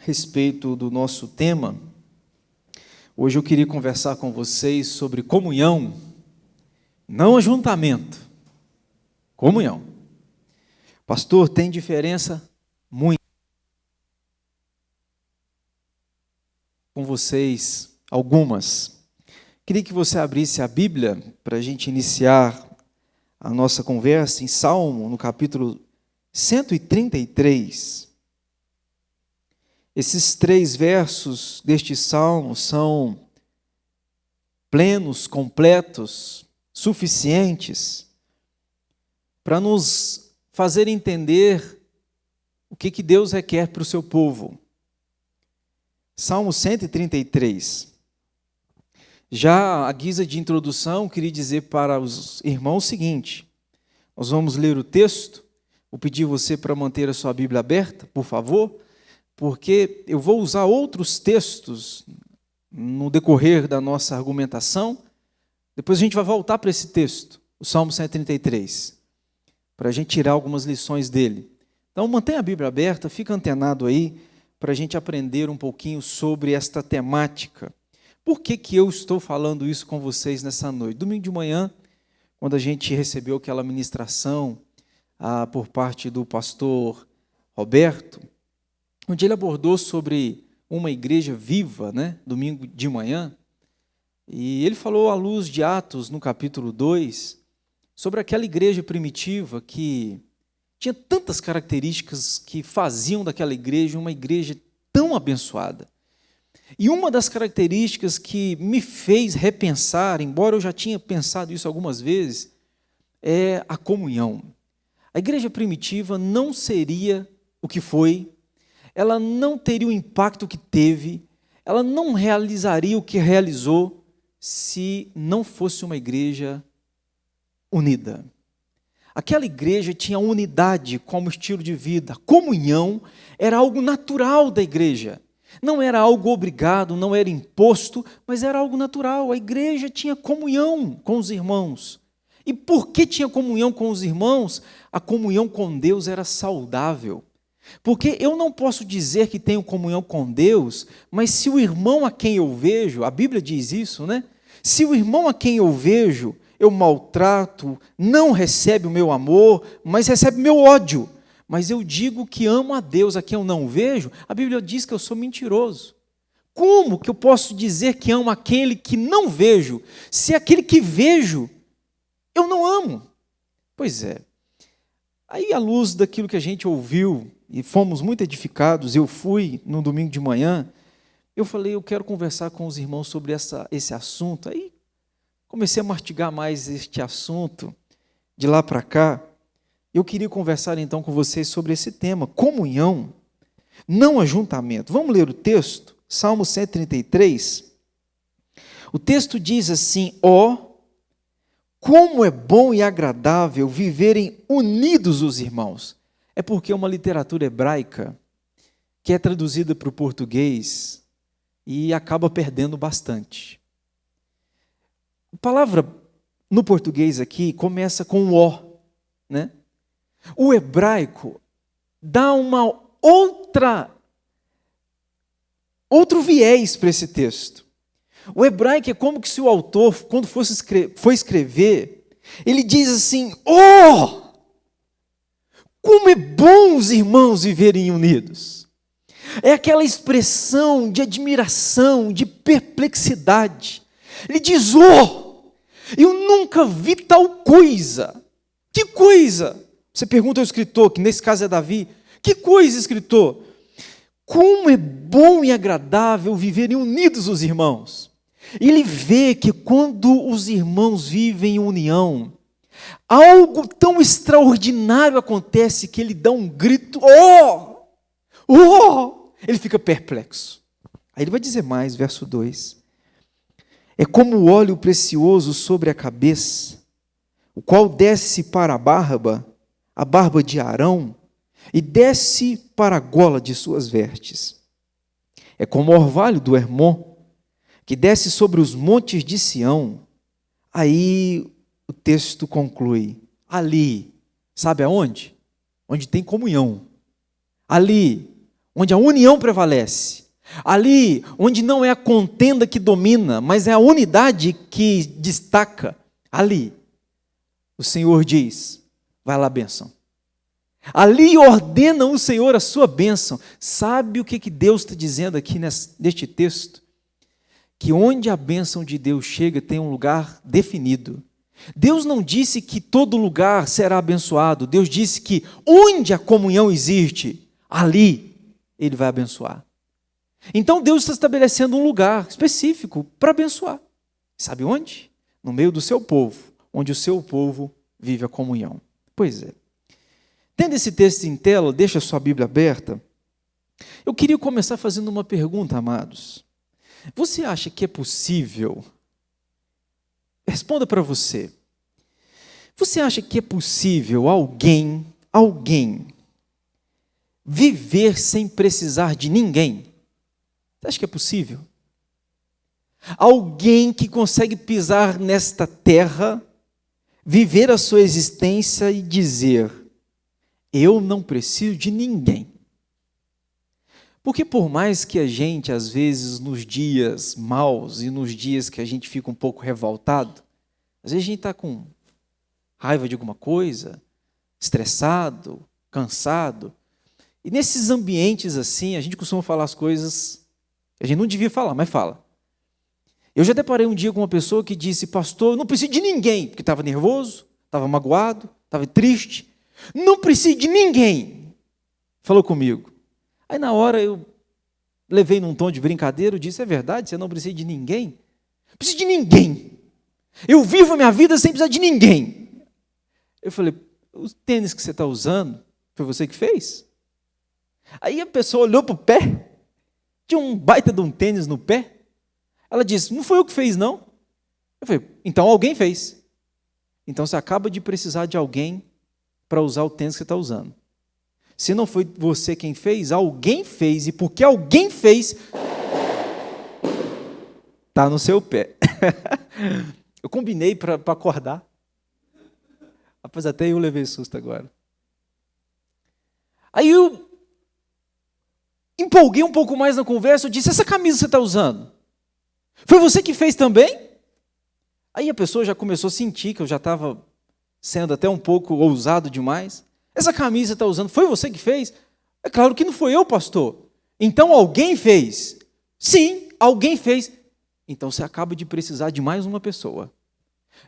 respeito do nosso tema. Hoje eu queria conversar com vocês sobre comunhão, não ajuntamento, comunhão. Pastor, tem diferença? Muito. Com vocês, algumas. Queria que você abrisse a Bíblia para a gente iniciar a nossa conversa em Salmo, no capítulo 133. Esses 3 versos deste Salmo são plenos, completos, suficientes para nos fazer entender o que Deus requer para o seu povo. Salmo 133. Já à guisa de introdução, queria dizer para os irmãos o seguinte: nós vamos ler o texto. Vou pedir você para manter a sua Bíblia aberta, por favor, porque eu vou usar outros textos no decorrer da nossa argumentação. Depois a gente vai voltar para esse texto, o Salmo 133, para a gente tirar algumas lições dele. Então mantenha a Bíblia aberta, fica antenado aí, para a gente aprender um pouquinho sobre esta temática. Por que eu estou falando isso com vocês nessa noite? Domingo de manhã, quando a gente recebeu aquela ministração por parte do pastor Roberto, onde ele abordou sobre uma igreja viva, domingo de manhã, e ele falou à luz de Atos, no capítulo 2, sobre aquela igreja primitiva que tinha tantas características que faziam daquela igreja uma igreja tão abençoada. E uma das características que me fez repensar, embora eu já tinha pensado isso algumas vezes, é a comunhão. A igreja primitiva não seria o que foi, ela não teria o impacto que teve, ela não realizaria o que realizou se não fosse uma igreja unida. Aquela igreja tinha unidade como estilo de vida. A comunhão era algo natural da igreja. Não era algo obrigado, não era imposto, mas era algo natural. A igreja tinha comunhão com os irmãos. E por que tinha comunhão com os irmãos? A comunhão com Deus era saudável. Porque eu não posso dizer que tenho comunhão com Deus, mas se o irmão a quem eu vejo, a Bíblia diz isso, Se o irmão a quem eu vejo, eu maltrato, não recebe o meu amor, mas recebe o meu ódio. Mas eu digo que amo a Deus a quem eu não vejo, a Bíblia diz que eu sou mentiroso. Como que eu posso dizer que amo aquele que não vejo, se aquele que vejo, eu não amo? Pois é. Aí, à luz daquilo que a gente ouviu, e fomos muito edificados, eu fui no domingo de manhã, eu falei, eu quero conversar com os irmãos sobre esse assunto. Aí comecei a mastigar mais este assunto, de lá para cá. Eu queria conversar então com vocês sobre esse tema, comunhão, não ajuntamento. Vamos ler o texto, Salmo 133. O texto diz assim: como é bom e agradável viverem unidos os irmãos. É porque é uma literatura hebraica que é traduzida para o português e acaba perdendo bastante. A palavra no português aqui começa com um ó, O hebraico dá uma outro viés para esse texto. O hebraico é como que se o autor, quando for escrever, ele diz assim: como é bom os irmãos viverem unidos. É aquela expressão de admiração, de perplexidade. Ele diz: eu nunca vi tal coisa. Que coisa? Você pergunta ao escritor, que nesse caso é Davi: que coisa, escritor? Como é bom e agradável viverem unidos os irmãos. Ele vê que quando os irmãos vivem em união, algo tão extraordinário acontece que ele dá um grito: Ele fica perplexo. Aí ele vai dizer mais, verso 2: é como o óleo precioso sobre a cabeça, o qual desce para a barba de Arão, e desce para a gola de suas vestes. É como o orvalho do Hermon, que desce sobre os montes de Sião. Aí o texto conclui: ali, sabe aonde? Onde tem comunhão. Ali, onde a união prevalece, ali onde não é a contenda que domina, mas é a unidade que destaca, ali o Senhor diz: vai lá, bênção. Ali ordena o Senhor a sua bênção. Sabe o que Deus está dizendo aqui neste texto? Que onde a bênção de Deus chega tem um lugar definido. Deus não disse que todo lugar será abençoado. Deus disse que onde a comunhão existe, ali Ele vai abençoar. Então Deus está estabelecendo um lugar específico para abençoar. Sabe onde? No meio do seu povo, onde o seu povo vive a comunhão. Pois é. Tendo esse texto em tela, deixa a sua Bíblia aberta. Eu queria começar fazendo uma pergunta, amados. Você acha que é possível? Responda para você. Você acha que é possível alguém viver sem precisar de ninguém? Você acha que é possível? Alguém que consegue pisar nesta terra, viver a sua existência e dizer: eu não preciso de ninguém. Porque por mais que a gente, às vezes, nos dias maus e nos dias que a gente fica um pouco revoltado, às vezes a gente está com raiva de alguma coisa, estressado, cansado, e nesses ambientes assim, a gente costuma falar as coisas que a gente não devia falar, mas fala. Eu já deparei um dia com uma pessoa que disse: pastor, eu não preciso de ninguém, porque estava nervoso, estava magoado, estava triste. Não preciso de ninguém. Falou comigo. Aí na hora eu levei num tom de brincadeira, eu disse: é verdade, você não precisa de ninguém? Não preciso de ninguém. Eu vivo a minha vida sem precisar de ninguém. Eu falei: o tênis que você está usando, foi você que fez? Aí a pessoa olhou para o pé, tinha um baita de um tênis no pé. Ela disse: não foi eu que fiz, não. Eu falei: então alguém fez. Então você acaba de precisar de alguém para usar o tênis que você está usando. Se não foi você quem fez, alguém fez, e porque alguém fez, está no seu pé. Eu combinei para acordar. Rapaz, até eu levei susto agora. Aí eu empolguei um pouco mais na conversa, eu disse: essa camisa que você está usando, foi você que fez também? Aí a pessoa já começou a sentir que eu já estava sendo até um pouco ousado demais. Essa camisa que você está usando, foi você que fez? É claro que não foi eu, pastor. Então alguém fez. Sim, alguém fez. Então você acaba de precisar de mais uma pessoa.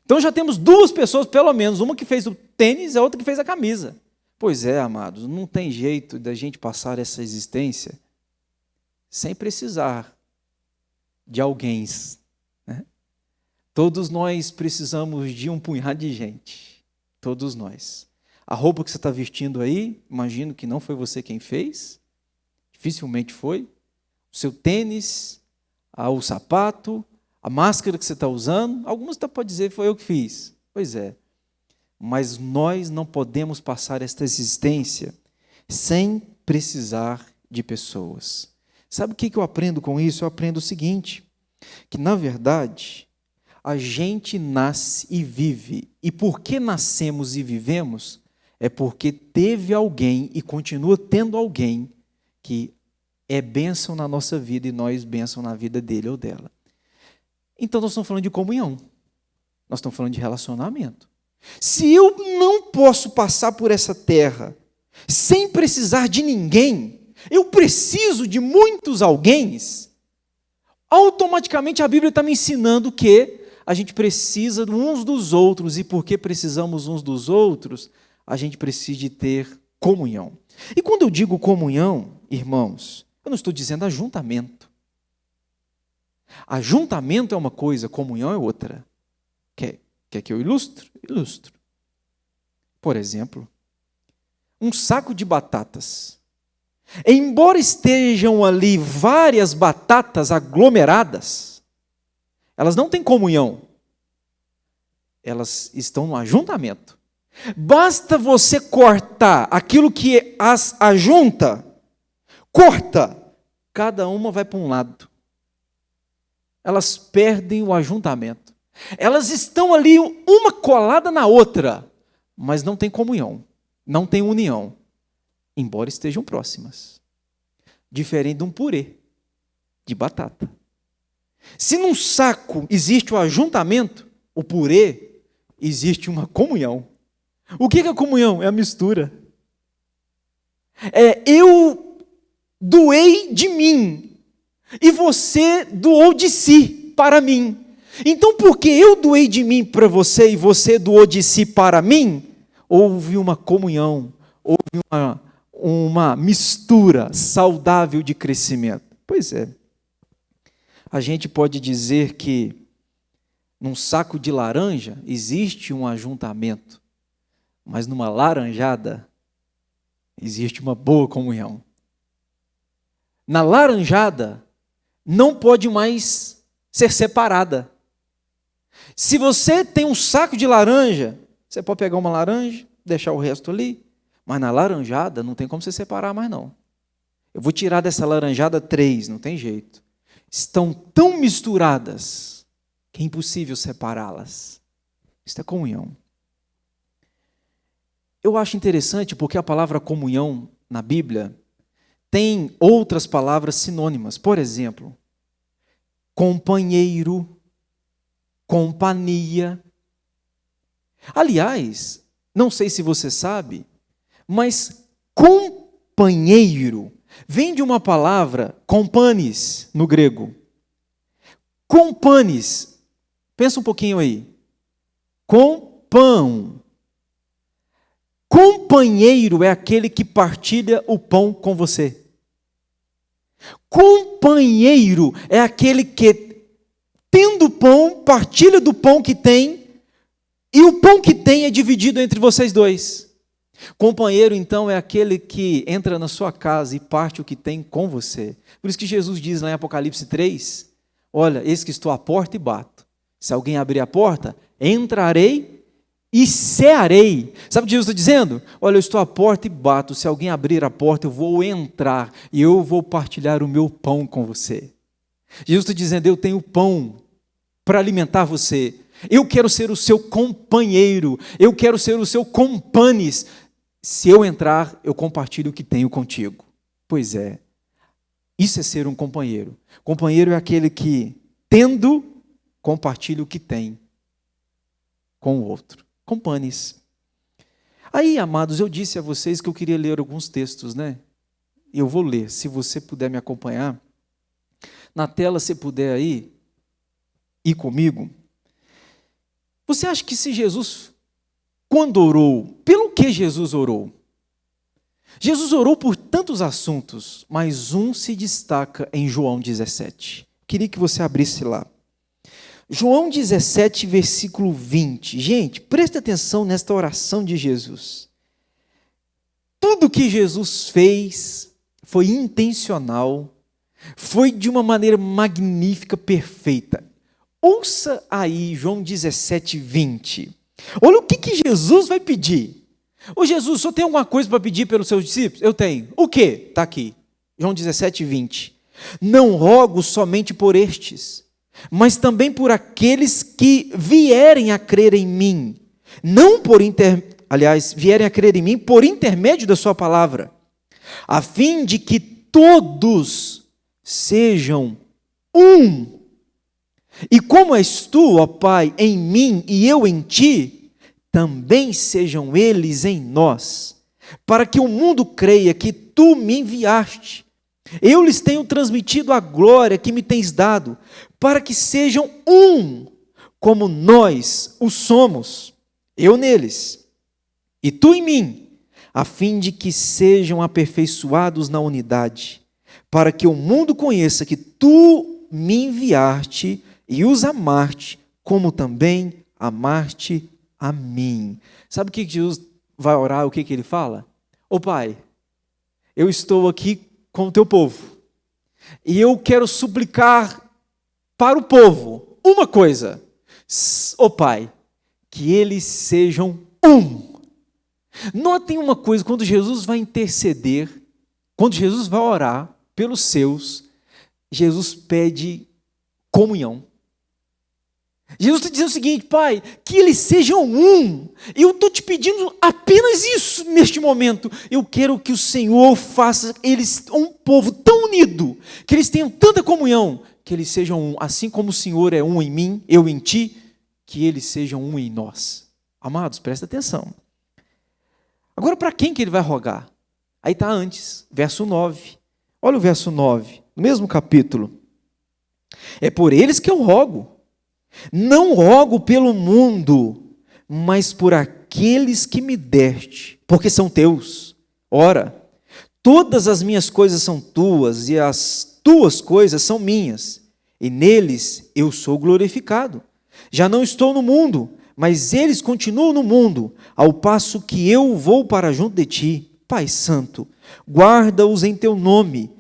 Então já temos duas pessoas, pelo menos, uma que fez o tênis e a outra que fez a camisa. Pois é, amados, não tem jeito da gente passar essa existência sem precisar de alguém, né? Todos nós precisamos de um punhado de gente. Todos nós. A roupa que você está vestindo aí, imagino que não foi você quem fez, dificilmente foi. O seu tênis, o sapato, a máscara que você está usando, alguns até podem dizer: foi eu que fiz. Pois é. Mas nós não podemos passar esta existência sem precisar de pessoas. Sabe o que eu aprendo com isso? Eu aprendo o seguinte, que na verdade a gente nasce e vive, e porque nascemos e vivemos, é porque teve alguém e continua tendo alguém que é bênção na nossa vida e nós bênção na vida dele ou dela. Então nós estamos falando de comunhão, nós estamos falando de relacionamento. Se eu não posso passar por essa terra sem precisar de ninguém, eu preciso de muitos alguéms, automaticamente a Bíblia está me ensinando que a gente precisa uns dos outros, e porque precisamos uns dos outros, a gente precisa de ter comunhão. E quando eu digo comunhão, irmãos, eu não estou dizendo ajuntamento. Ajuntamento é uma coisa, comunhão é outra. Quer que eu ilustre? Ilustro. Por exemplo, um saco de batatas. Embora estejam ali várias batatas aglomeradas, elas não têm comunhão. Elas estão no ajuntamento. Basta você cortar aquilo que as ajunta, corta, cada uma vai para um lado. Elas perdem o ajuntamento. Elas estão ali uma colada na outra, mas não tem comunhão, não tem união, embora estejam próximas. diferente de um purê de batata. Se num saco existe o ajuntamento, o purê, existe uma comunhão. O que é a comunhão? É a mistura. Eu doei de mim e você doou de si para mim. Então, porque eu doei de mim para você e você doou de si para mim, houve uma comunhão, houve uma mistura saudável de crescimento. Pois é. A gente pode dizer que num saco de laranja existe um ajuntamento, mas numa laranjada existe uma boa comunhão. Na laranjada não pode mais ser separada. Se você tem um saco de laranja, você pode pegar uma laranja, deixar o resto ali, mas na laranjada não tem como você separar mais não. Eu vou tirar dessa laranjada 3, não tem jeito. Estão tão misturadas que é impossível separá-las. Isso é comunhão. Eu acho interessante porque a palavra comunhão na Bíblia tem outras palavras sinônimas. Por exemplo, companheiro, companhia. Aliás, não sei se você sabe, mas companheiro vem de uma palavra kompanis no grego. Kompanis, pensa um pouquinho aí. Compão. Companheiro é aquele que partilha o pão com você. Companheiro é aquele que, tendo pão, partilha do pão que tem, e o pão que tem é dividido entre vocês dois. Companheiro, então, é aquele que entra na sua casa e parte o que tem com você. Por isso que Jesus diz lá em Apocalipse 3, olha, eis que estou à porta e bato. Se alguém abrir a porta, entrarei e cearei. Sabe o que Jesus está dizendo? Olha, eu estou à porta e bato. Se alguém abrir a porta, eu vou entrar e eu vou partilhar o meu pão com você. Jesus está dizendo, eu tenho pão para alimentar você. Eu quero ser o seu companheiro. Eu quero ser o seu companis. Se eu entrar, eu compartilho o que tenho contigo. Pois é, isso é ser um companheiro. Companheiro é aquele que, tendo, compartilha o que tem com o outro. Companis. Aí, amados, eu disse a vocês que eu queria ler alguns textos, né? Eu vou ler, se você puder me acompanhar. Na tela, se puder aí, ir comigo. Você acha que se Jesus, quando orou, pelo que Jesus orou? Jesus orou por tantos assuntos, mas um se destaca em João 17. Queria que você abrisse lá. João 17, versículo 20. Gente, preste atenção nesta oração de Jesus. Tudo que Jesus fez foi intencional, foi de uma maneira magnífica, perfeita. Ouça aí João 17, 20. Olha o que Jesus vai pedir. Ô Jesus, só tem alguma coisa para pedir pelos seus discípulos? Eu tenho. O quê? Está aqui. João 17, 20. Não rogo somente por estes, mas também por aqueles que vierem a crer em mim. Não por vierem a crer em mim por intermédio da sua palavra, a fim de que todos sejam um. E como és tu, ó Pai, em mim e eu em ti, também sejam eles em nós, para que o mundo creia que tu me enviaste. Eu lhes tenho transmitido a glória que me tens dado, para que sejam um, como nós o somos, eu neles, e tu em mim, a fim de que sejam aperfeiçoados na unidade, para que o mundo conheça que tu me enviaste e os amaste, como também amaste a mim. Sabe o que Jesus vai orar? O que ele fala? Ô Pai, eu estou aqui com o teu povo, e eu quero suplicar para o povo uma coisa, ó Pai, que eles sejam um. Notem uma coisa, quando Jesus vai interceder, quando Jesus vai orar pelos seus, Jesus pede comunhão. Jesus está dizendo o seguinte, Pai, que eles sejam um. Eu estou te pedindo apenas isso neste momento. Eu quero que o Senhor faça eles um povo tão tão unido, que eles tenham tanta comunhão, que eles sejam um, assim como o Senhor é um em mim, eu em ti, que eles sejam um em nós. Amados, presta atenção. Agora, para quem que ele vai rogar? Aí está antes, verso 9. Olha o verso 9, no mesmo capítulo. É por eles que eu rogo. Não rogo pelo mundo, mas por aqueles que me deste, porque são teus. Ora, todas as minhas coisas são tuas, e as tuas coisas são minhas, e neles eu sou glorificado. Já não estou no mundo, mas eles continuam no mundo, ao passo que eu vou para junto de ti. Pai Santo, guarda-os em teu nome,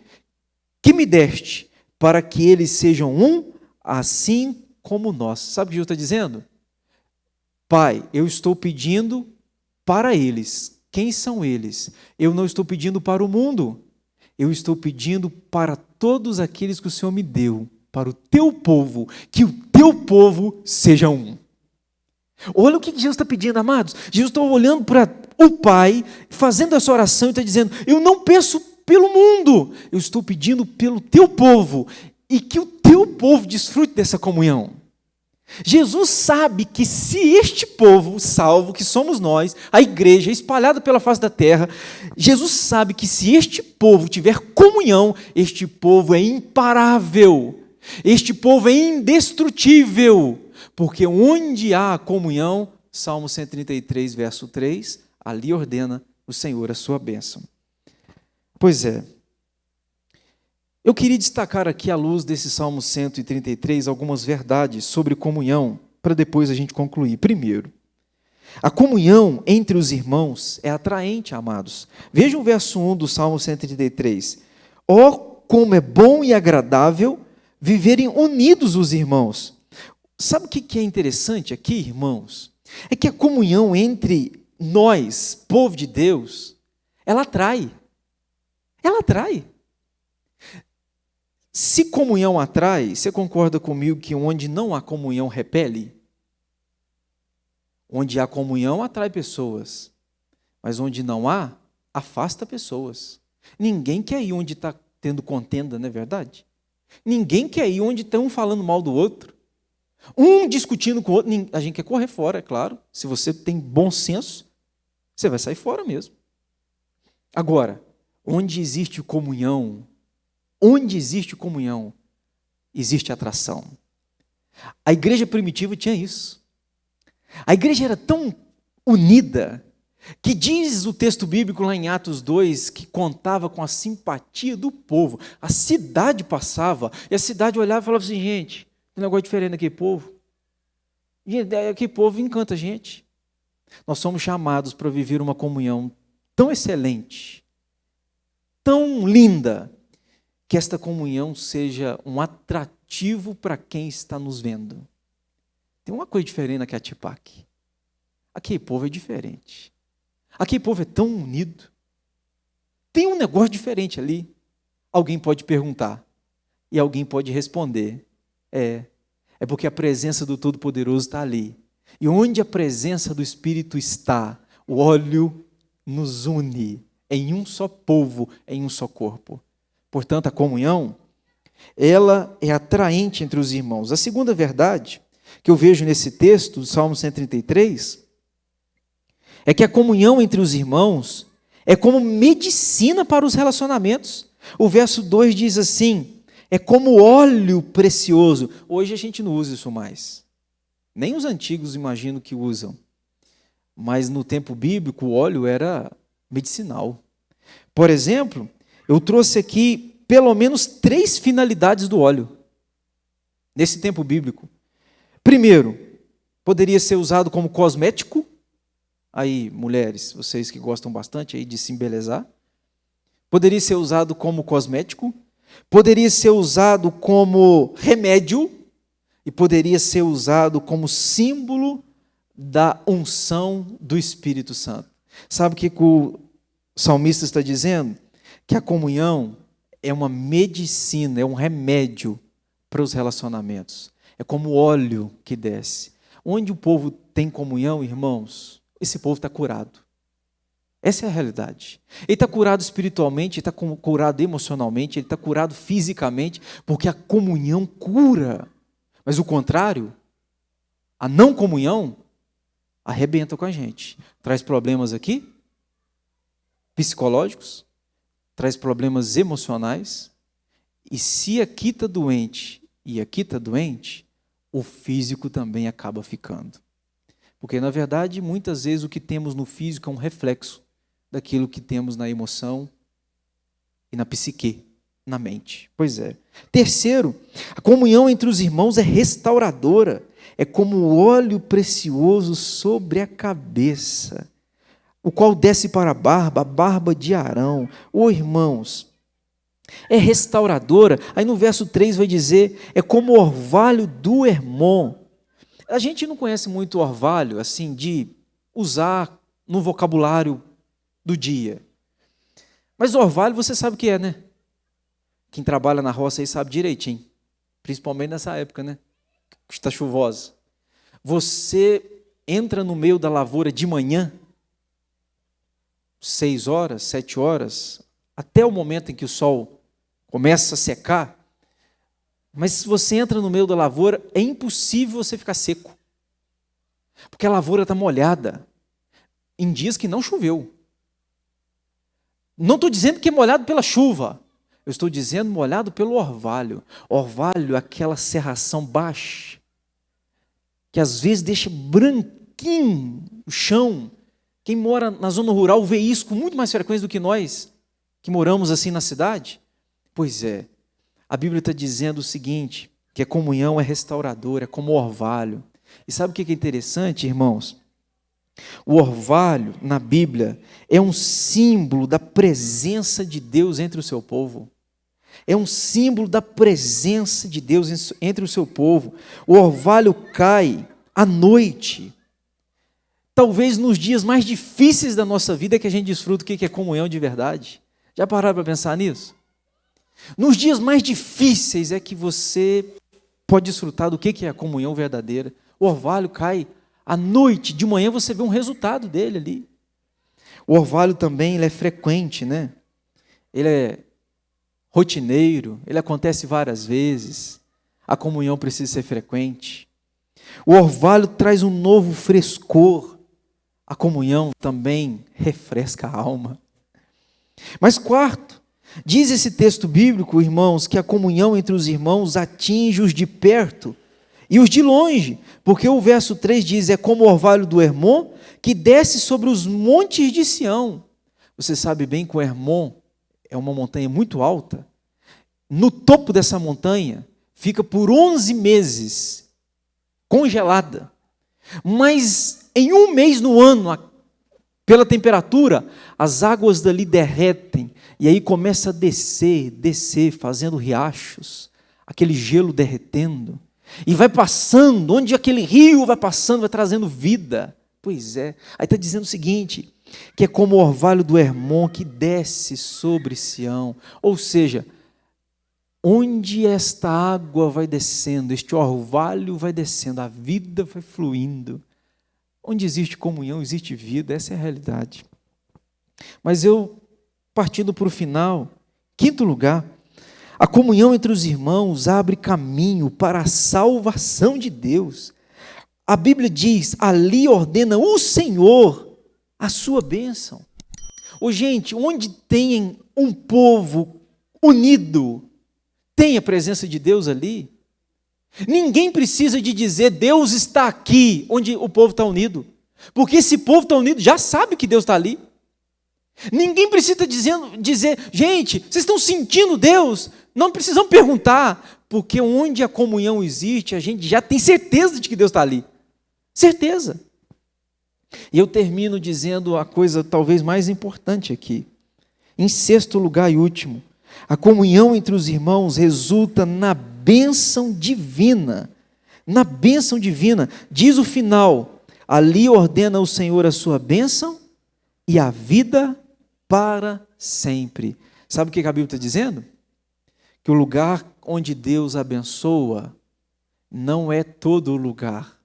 que me deste, para que eles sejam um, assim como nós. Sabe o que Jesus está dizendo? Pai, eu estou pedindo para eles. Quem são eles? Eu não estou pedindo para o mundo. Eu estou pedindo para todos aqueles que o Senhor me deu, para o teu povo, que o teu povo seja um. Olha o que Jesus está pedindo, amados. Jesus está olhando para o Pai, fazendo essa oração e está dizendo, eu não peço pelo mundo, eu estou pedindo pelo teu povo, e que o teu povo desfrute dessa comunhão. Jesus sabe que se este povo salvo, que somos nós, a igreja espalhada pela face da terra, Jesus sabe que se este povo tiver comunhão, este povo é imparável, este povo é indestrutível, porque onde há comunhão, Salmo 133, verso 3, ali ordena o Senhor a sua bênção. Pois é, eu queria destacar aqui, à luz desse Salmo 133, algumas verdades sobre comunhão, para depois a gente concluir. Primeiro, a comunhão entre os irmãos é atraente, amados. Vejam o verso 1 do Salmo 133. Ó, como é bom e agradável viverem unidos os irmãos. Sabe o que é interessante aqui, irmãos? É que a comunhão entre nós, povo de Deus, ela atrai. Ela atrai. Se comunhão atrai, você concorda comigo que onde não há comunhão repele? Onde há comunhão atrai pessoas, mas onde não há, afasta pessoas. Ninguém quer ir onde está tendo contenda, não é verdade? Ninguém quer ir onde estão um falando mal do outro, um discutindo com o outro. A gente quer correr fora, é claro. Se você tem bom senso, você vai sair fora mesmo. Agora, onde existe comunhão, existe atração. A igreja primitiva tinha isso. A igreja era tão unida, que diz o texto bíblico lá em Atos 2, que contava com a simpatia do povo. A cidade passava, e a cidade olhava e falava assim, gente, tem um negócio diferente daquele povo. Gente, aquele povo encanta a gente. Nós somos chamados para viver uma comunhão tão excelente, tão linda, que esta comunhão seja um atrativo para quem está nos vendo. Tem uma coisa diferente naquele Atipac. Aquele povo é diferente. Aquele povo é tão unido. Tem um negócio diferente ali. Alguém pode perguntar. E alguém pode responder. É porque a presença do Todo-Poderoso está ali. E onde a presença do Espírito está, o óleo nos une em um só povo, em um só corpo. Portanto, a comunhão, ela é atraente entre os irmãos. A segunda verdade que eu vejo nesse texto, do Salmo 133, é que a comunhão entre os irmãos é como medicina para os relacionamentos. O verso 2 diz assim, é como óleo precioso. Hoje a gente não usa isso mais. Nem os antigos imagino que usam. Mas no tempo bíblico o óleo era medicinal. Por exemplo, eu trouxe aqui pelo menos 3 finalidades do óleo, nesse tempo bíblico. Primeiro, poderia ser usado como cosmético. Aí, mulheres, vocês que gostam bastante aí de se embelezar. Poderia ser usado como cosmético. Poderia ser usado como remédio. E poderia ser usado como símbolo da unção do Espírito Santo. Sabe o que o salmista está dizendo? Que a comunhão é uma medicina, é um remédio para os relacionamentos. É como óleo que desce. Onde o povo tem comunhão, irmãos, esse povo está curado. Essa é a realidade. Ele está curado espiritualmente, ele está curado emocionalmente, ele está curado fisicamente, porque a comunhão cura. Mas o contrário, a não comunhão, arrebenta com a gente. Traz problemas aqui, psicológicos, traz problemas emocionais, e se aqui está doente e aqui está doente, o físico também acaba ficando. Porque, na verdade, muitas vezes o que temos no físico é um reflexo daquilo que temos na emoção e na psique, na mente. Pois é. Terceiro, a comunhão entre os irmãos é restauradora, é como óleo precioso sobre a cabeça, o qual desce para a barba de Arão. Ô irmãos, é restauradora. Aí no verso 3 vai dizer, é como o orvalho do Hermon. A gente não conhece muito o orvalho, assim, de usar no vocabulário do dia. Mas o orvalho você sabe o que é, né? Quem trabalha na roça aí sabe direitinho. Principalmente nessa época, né? Que está chuvosa. Você entra no meio da lavoura de manhã, 6 horas, 7 horas, até o momento em que o sol começa a secar, mas se você entra no meio da lavoura, é impossível você ficar seco. Porque a lavoura está molhada em dias que não choveu. Não estou dizendo que é molhado pela chuva, eu estou dizendo molhado pelo orvalho. Orvalho é aquela serração baixa, que às vezes deixa branquinho o chão. Quem mora na zona rural vê isso com muito mais frequência do que nós, que moramos assim na cidade. Pois é, a Bíblia está dizendo o seguinte, que a comunhão é restauradora, é como orvalho. E sabe o que é interessante, irmãos? O orvalho, na Bíblia, é um símbolo da presença de Deus entre o seu povo. É um símbolo da presença de Deus entre o seu povo. O orvalho cai à noite. Talvez nos dias mais difíceis da nossa vida é que a gente desfruta o que é comunhão de verdade. Já pararam para pensar nisso? Nos dias mais difíceis é que você pode desfrutar do que é a comunhão verdadeira. O orvalho cai à noite, de manhã você vê um resultado dele ali. O orvalho também ele é frequente, né? Ele é rotineiro, ele acontece várias vezes. A comunhão precisa ser frequente. O orvalho traz um novo frescor. A comunhão também refresca a alma. Mas quarto, diz esse texto bíblico, irmãos, que a comunhão entre os irmãos atinge os de perto e os de longe, porque o verso 3 diz, é como o orvalho do Hermon, que desce sobre os montes de Sião. Você sabe bem que o Hermon é uma montanha muito alta. No topo dessa montanha, fica por 11 meses congelada. Mas em um mês no ano, pela temperatura, as águas dali derretem, e aí começa a descer, fazendo riachos, aquele gelo derretendo, e vai passando, onde aquele rio vai passando, vai trazendo vida. Pois é, aí está dizendo o seguinte, que é como o orvalho do Hermon que desce sobre Sião, ou seja, onde esta água vai descendo, este orvalho vai descendo, a vida vai fluindo. Onde existe comunhão, existe vida, essa é a realidade. Mas eu, partindo para o final, quinto lugar, a comunhão entre os irmãos abre caminho para a salvação de Deus. A Bíblia diz, ali ordena o Senhor a sua bênção. Ô, gente, onde tem um povo unido, tem a presença de Deus ali. Ninguém precisa de dizer, Deus está aqui, onde o povo está unido. Porque esse povo está unido, já sabe que Deus está ali. Ninguém precisa dizer, gente, vocês estão sentindo Deus? Não precisam perguntar, porque onde a comunhão existe, a gente já tem certeza de que Deus está ali. Certeza. E eu termino dizendo a coisa talvez mais importante aqui. Em sexto lugar e último, a comunhão entre os irmãos resulta na bênção divina. Na bênção divina. Diz o final, ali ordena o Senhor a sua bênção e a vida para sempre. Sabe o que a Bíblia está dizendo? Que o lugar onde Deus abençoa não é todo lugar.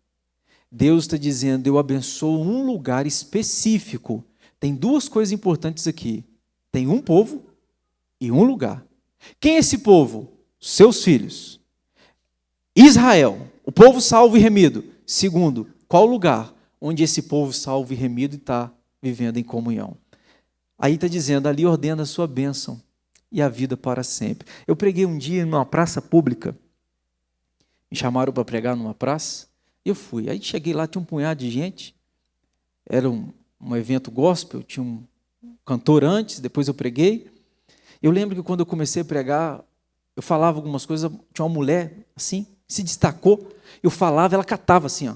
Deus está dizendo, eu abençoo um lugar específico. tem duas coisas importantes aqui. Tem um povo e um lugar. Quem é esse povo? Seus filhos. Israel, o povo salvo e remido. Segundo, qual lugar onde esse povo salvo e remido está vivendo em comunhão? Aí está dizendo, ali ordena a sua bênção e a vida para sempre. Eu preguei um dia numa praça pública, me chamaram para pregar numa praça, eu fui. Aí cheguei lá, tinha um punhado de gente, era um evento gospel, tinha um cantor antes, depois eu preguei. Eu lembro que quando eu comecei a pregar, eu falava algumas coisas, tinha uma mulher assim, se destacou, eu falava, ela catava assim, ó.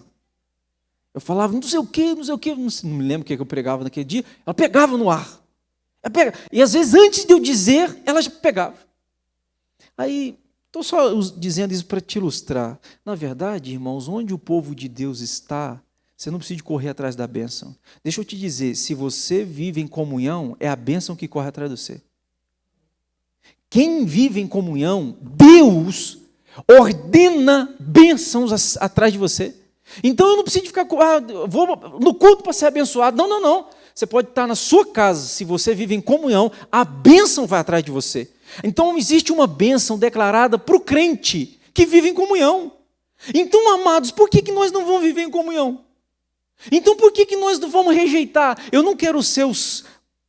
Eu falava, não sei o quê, não me lembro o que eu pregava naquele dia, ela pegava no ar. E às vezes, antes de eu dizer, ela já pegava. Aí, estou só dizendo isso para te ilustrar. Na verdade, irmãos, onde o povo de Deus está, você não precisa correr atrás da bênção. Deixa eu te dizer, se você vive em comunhão, é a bênção que corre atrás de você. Quem vive em comunhão, Deus ordena bênçãos atrás de você. Então eu não preciso ficar, vou no culto para ser abençoado. Não, não, não. Você pode estar na sua casa, se você vive em comunhão, a bênção vai atrás de você. Então existe uma bênção declarada para o crente que vive em comunhão. Então, amados, por que nós não vamos viver em comunhão? Então por que nós não vamos rejeitar? Eu não quero ser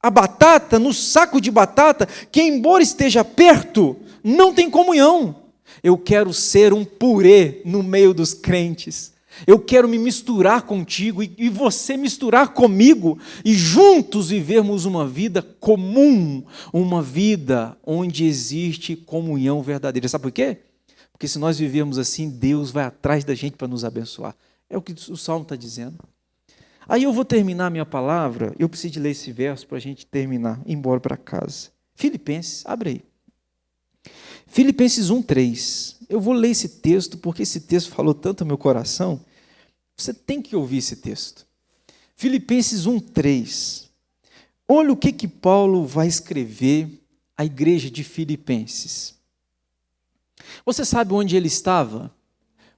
a batata, no saco de batata, que embora esteja perto, não tem comunhão. Eu quero ser um purê no meio dos crentes. Eu quero me misturar contigo e você misturar comigo e juntos vivermos uma vida comum, uma vida onde existe comunhão verdadeira. Sabe por quê? Porque se nós vivermos assim, Deus vai atrás da gente para nos abençoar. É o que o Salmo está dizendo. Aí eu vou terminar a minha palavra, eu preciso de ler esse verso para a gente terminar, ir embora para casa. Filipenses, abre aí. Filipenses 1:3. Eu vou ler esse texto, porque esse texto falou tanto ao meu coração. Você tem que ouvir esse texto. Filipenses 1:3. Olha o que Paulo vai escrever à igreja de Filipenses. Você sabe onde ele estava?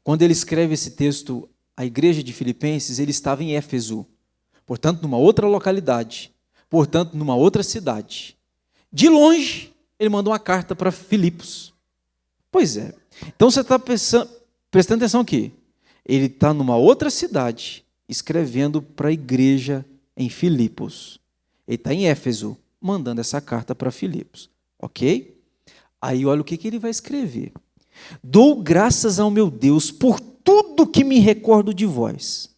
Quando ele escreve esse texto à igreja de Filipenses, ele estava em Éfeso. Portanto, numa outra localidade. Portanto, numa outra cidade. De longe, ele mandou uma carta para Filipos. Pois é. Então você está prestando atenção aqui. Ele está numa outra cidade, escrevendo para a igreja em Filipos. Ele está em Éfeso, mandando essa carta para Filipos. Ok? Aí olha o que ele vai escrever. Dou graças ao meu Deus por tudo que me recordo de vós,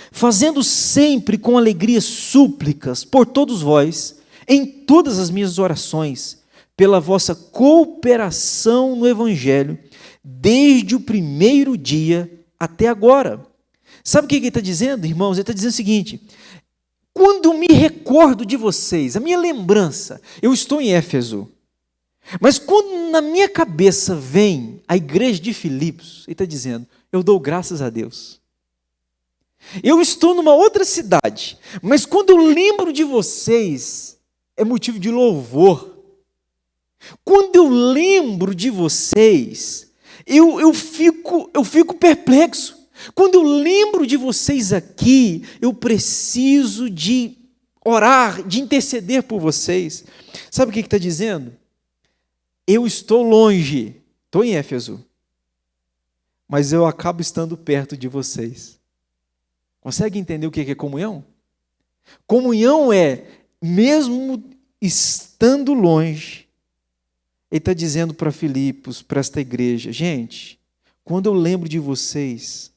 fazendo sempre com alegria súplicas por todos vós, em todas as minhas orações, pela vossa cooperação no Evangelho, desde o primeiro dia até agora. Sabe o que ele está dizendo, irmãos? Ele está dizendo o seguinte: quando me recordo de vocês, a minha lembrança, eu estou em Éfeso, mas quando na minha cabeça vem a igreja de Filipos, ele está dizendo, eu dou graças a Deus. Eu estou numa outra cidade, mas quando eu lembro de vocês, é motivo de louvor. Quando eu lembro de vocês, eu fico perplexo. Quando eu lembro de vocês aqui, eu preciso de orar, de interceder por vocês. Sabe o que está dizendo? Eu estou longe, estou em Éfeso, mas eu acabo estando perto de vocês. Consegue entender o que é comunhão? Comunhão é, mesmo estando longe, ele está dizendo para Filipos, para esta igreja, gente, quando eu lembro de vocês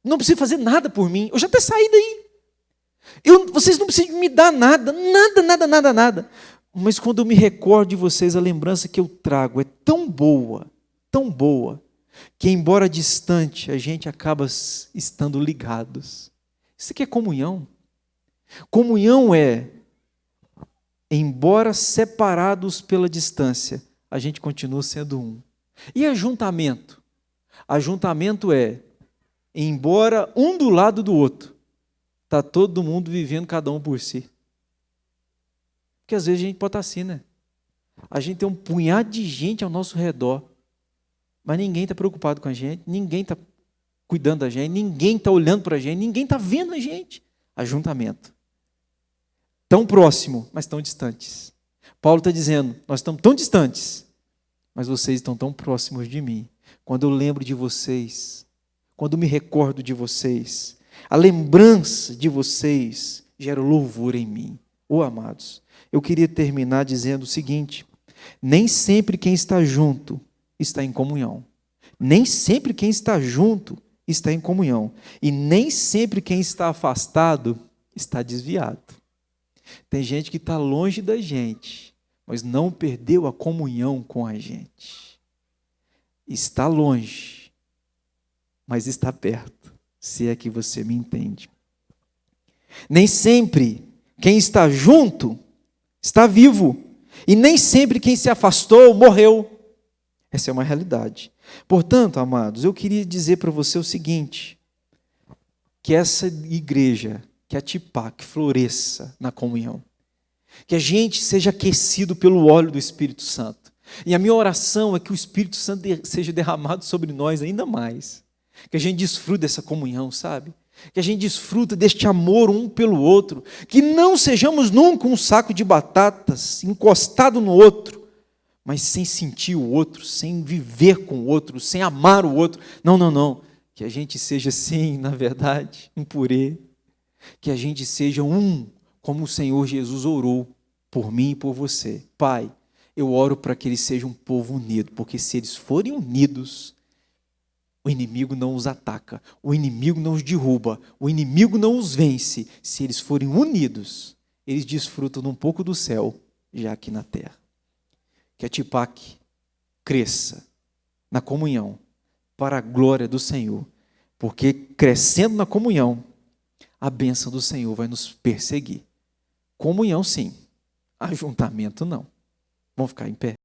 não precisam fazer nada por mim, eu já até saí daí. Vocês não precisam me dar nada, nada. Mas quando eu me recordo de vocês, a lembrança que eu trago é tão boa, que embora distante, a gente acaba estando ligados. Isso aqui é comunhão. Comunhão é, embora separados pela distância, a gente continua sendo um. E ajuntamento? Ajuntamento é, embora um do lado do outro, está todo mundo vivendo cada um por si. Porque às vezes a gente pode estar assim, né? A gente tem um punhado de gente ao nosso redor, mas ninguém está preocupado com a gente, ninguém está cuidando da gente, ninguém está olhando para a gente, ninguém está vendo a gente. Ajuntamento. Tão próximo, mas tão distantes. Paulo está dizendo, nós estamos tão distantes, mas vocês estão tão próximos de mim. Quando eu lembro de vocês, quando me recordo de vocês, a lembrança de vocês gera louvor em mim. Amados, eu queria terminar dizendo o seguinte: nem sempre quem está junto está em comunhão. Nem sempre quem está junto está em comunhão. E nem sempre quem está afastado está desviado. Tem gente que está longe da gente, mas não perdeu a comunhão com a gente. Está longe, mas está perto, se é que você me entende. Nem sempre quem está junto está vivo, e nem sempre quem se afastou morreu. Essa é uma realidade. Portanto, amados, eu queria dizer para você o seguinte: que essa igreja, que a Tipac floresça na comunhão, que a gente seja aquecido pelo óleo do Espírito Santo. E a minha oração é que o Espírito Santo seja derramado sobre nós ainda mais, que a gente desfrute dessa comunhão, sabe? Que a gente desfruta deste amor um pelo outro, que não sejamos nunca um saco de batatas encostado no outro, mas sem sentir o outro, sem viver com o outro, sem amar o outro. Não. Que a gente seja, sim, na verdade, um purê. Que a gente seja um, como o Senhor Jesus orou por mim e por você. Pai, eu oro para que eles sejam um povo unido, porque se eles forem unidos, o inimigo não os ataca, o inimigo não os derruba, o inimigo não os vence. Se eles forem unidos, eles desfrutam de um pouco do céu, já aqui na terra. Que a Tipac cresça na comunhão, para a glória do Senhor, porque crescendo na comunhão, a bênção do Senhor vai nos perseguir. Comunhão sim, ajuntamento não. Vamos ficar em pé?